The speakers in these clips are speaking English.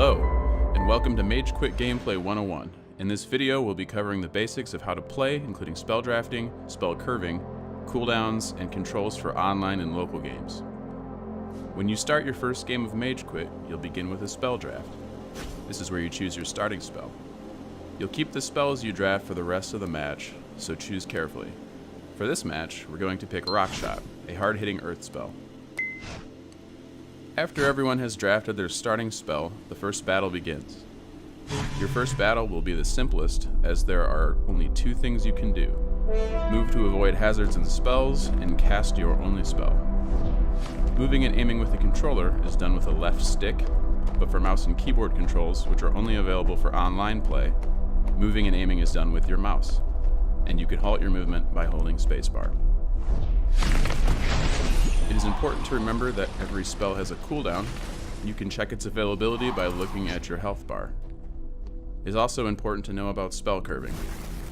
Hello, and welcome to MageQuit Gameplay 101. In this video, we'll be covering the basics of how to play, including spell drafting, spell curving, cooldowns, and controls for online and local games. When you start your first game of MageQuit, you'll begin with a spell draft. This is where you choose your starting spell. You'll keep the spells you draft for the rest of the match, so choose carefully. For this match, we're going to pick Rock Shot, a hard-hitting earth spell. After everyone has drafted their starting spell, the first battle begins. Your first battle will be the simplest, as there are only two things you can do. Move to avoid hazards and spells, and cast your only spell. Moving and aiming with the controller is done with a left stick, but for mouse and keyboard controls, which are only available for online play, moving and aiming is done with your mouse, and you can halt your movement by holding spacebar. It is important to remember that every spell has a cooldown. You can check its availability by looking at your health bar. It is also important to know about spell curving.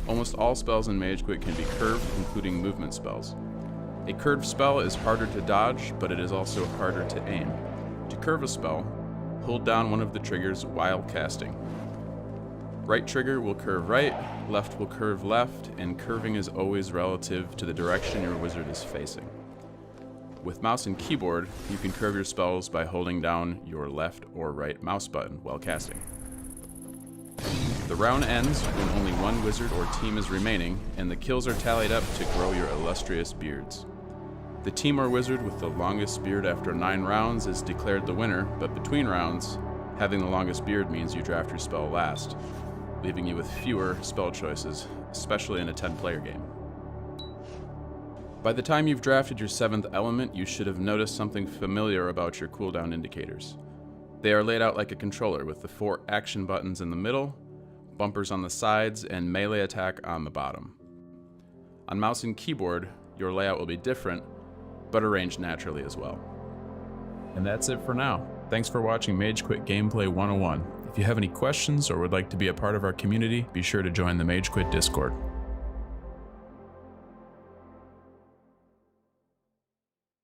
Almost all spells in MageQuit can be curved, including movement spells. A curved spell is harder to dodge, but it is also harder to aim. To curve a spell, hold down one of the triggers while casting. Right trigger will curve right, left will curve left, and curving is always relative to the direction your wizard is facing. With mouse and keyboard, you can curve your spells by holding down your left or right mouse button while casting. The round ends when only one wizard or team is remaining, and the kills are tallied up to grow your illustrious beards. The team or wizard with the longest beard after 9 rounds is declared the winner, but between rounds, having the longest beard means you draft your spell last, leaving you with fewer spell choices, especially in a 10-player game. By the time you've drafted your 7th element, you should have noticed something familiar about your cooldown indicators. They are laid out like a controller, with the 4 action buttons in the middle, bumpers on the sides, and melee attack on the bottom. On mouse and keyboard, your layout will be different, but arranged naturally as well. And that's it for now. Thanks for watching MageQuit Gameplay 101. If you have any questions or would like to be a part of our community, be sure to join the MageQuit Discord.